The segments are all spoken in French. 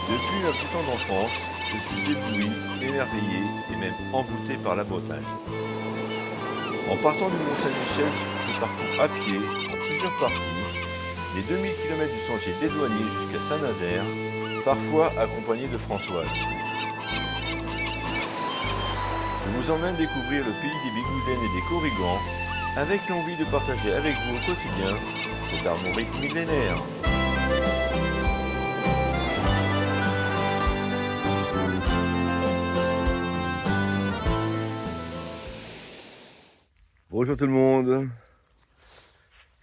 Depuis ma plus tendre enfance, je suis ébloui, émerveillé et même envoûté par la Bretagne. En partant du Mont-Saint-Michel, je parcours à pied, en plusieurs parties, les 2000 km du sentier des Douaniers jusqu'à Saint-Nazaire, parfois accompagné de Françoise. Je vous emmène découvrir le pays des Bigoudènes et des Corrigans, avec l'envie de partager avec vous au quotidien cette armorique millénaire. Bonjour tout le monde,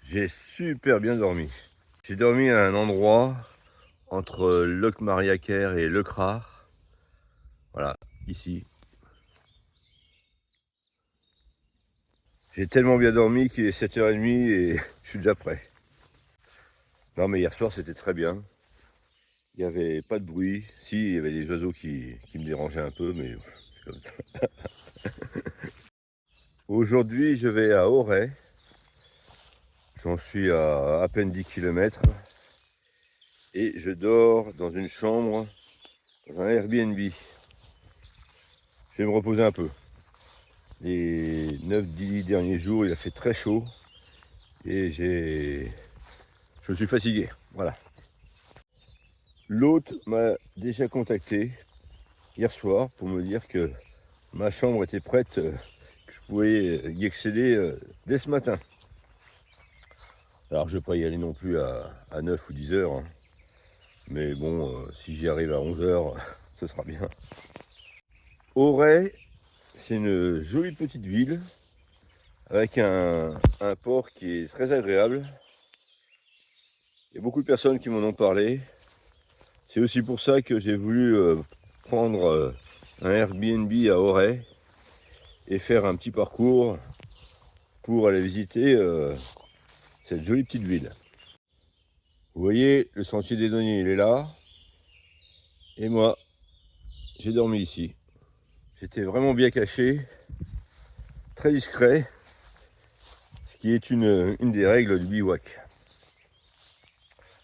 j'ai super bien dormi. J'ai dormi à un endroit entre Locmariaquer et Lecrare, voilà, ici. J'ai tellement bien dormi qu'il est 7h30 et je suis déjà prêt. Non mais hier soir c'était très bien, il n'y avait pas de bruit, si il y avait des oiseaux qui me dérangeaient un peu, mais c'est comme ça. Aujourd'hui je vais à Auray, j'en suis à peine 10 km et je dors dans une chambre, dans un Airbnb. Je vais me reposer un peu. Les 9-10 derniers jours il a fait très chaud et je suis fatigué, voilà. L'hôte m'a déjà contacté hier soir pour me dire que ma chambre était prête, que je pouvais y accéder dès ce matin. Alors je ne vais pas y aller non plus à 9 ou 10 heures, hein. Mais bon, si j'y arrive à 11 heures, ce sera bien. Auray, c'est une jolie petite ville avec un port qui est très agréable. Il y a beaucoup de personnes qui m'en ont parlé. C'est aussi pour ça que j'ai voulu prendre un Airbnb à Auray et faire un petit parcours pour aller visiter cette jolie petite ville. Vous voyez, le sentier des Douaniers, il est là. Et moi, j'ai dormi ici. J'étais vraiment bien caché, très discret, ce qui est une des règles du bivouac.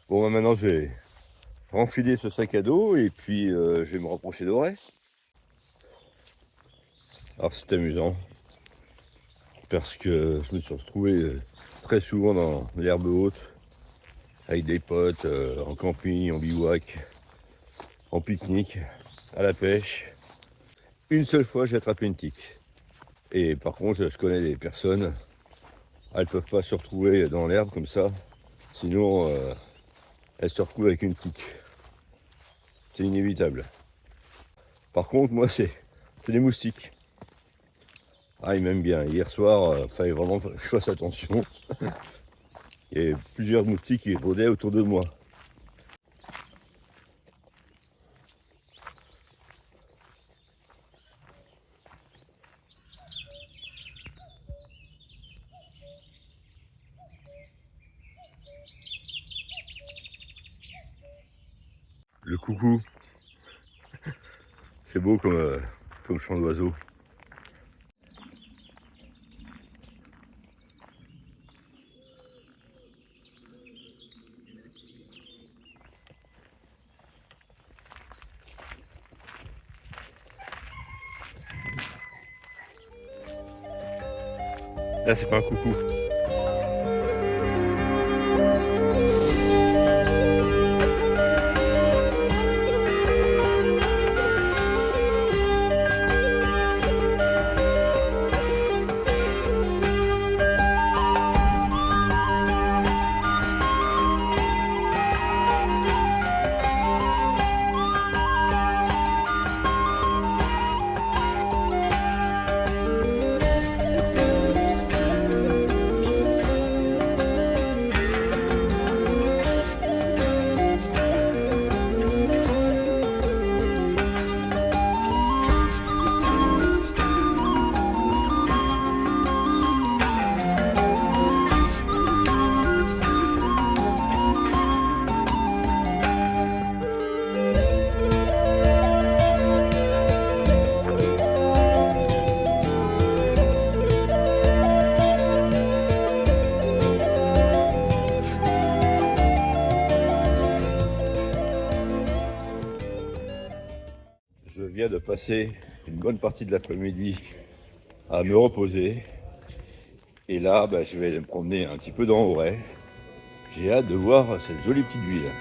Bon, maintenant, je vais renfiler ce sac à dos et puis je vais me rapprocher d'Auray. Alors, c'est amusant, parce que je me suis retrouvé très souvent dans l'herbe haute, avec des potes, en camping, en bivouac, en pique-nique, à la pêche. Une seule fois, j'ai attrapé une tique. Et par contre, je connais des personnes, elles ne peuvent pas se retrouver dans l'herbe comme ça, sinon elles se retrouvent avec une tique. C'est inévitable. Par contre, moi, c'est des moustiques. Ah, ils m'aiment bien. Hier soir, il fallait vraiment que je fasse attention. Il y avait plusieurs moustiques qui rôdaient autour de moi. Le coucou, c'est beau comme chant d'oiseau. Là, c'est pas un coucou. viens de passer une bonne partie de l'après-midi à me reposer. Et là, je vais me promener un petit peu dans Auray. J'ai hâte de voir cette jolie petite ville.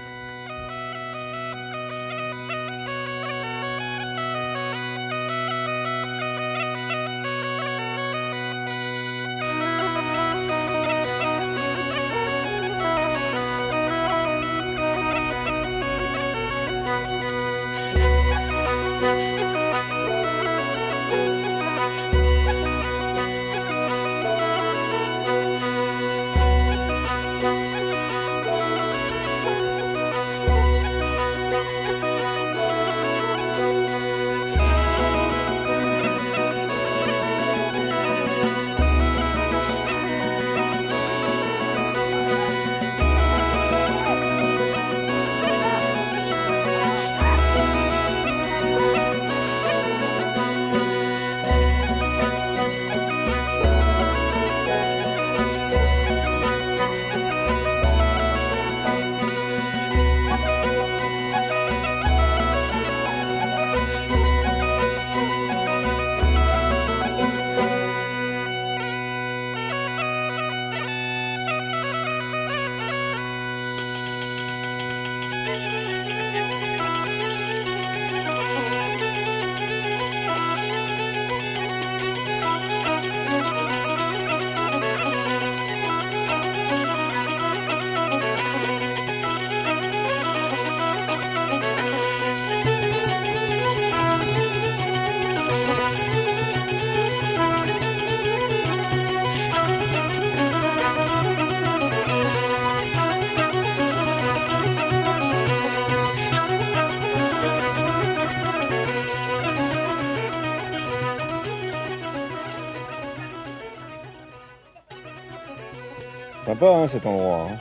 Sympa hein, cet endroit. Hein.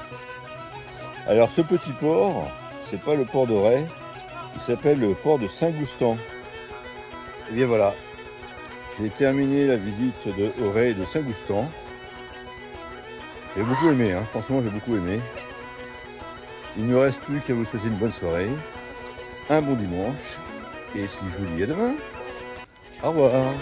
Alors ce petit port, c'est pas le port d'Auray, il s'appelle le port de Saint-Goustan. Et bien voilà, j'ai terminé la visite de Auray et de Saint-Goustan. J'ai beaucoup aimé, hein. Franchement j'ai beaucoup aimé. Il ne me reste plus qu'à vous souhaiter une bonne soirée, un bon dimanche, et puis je vous dis à demain. Au revoir.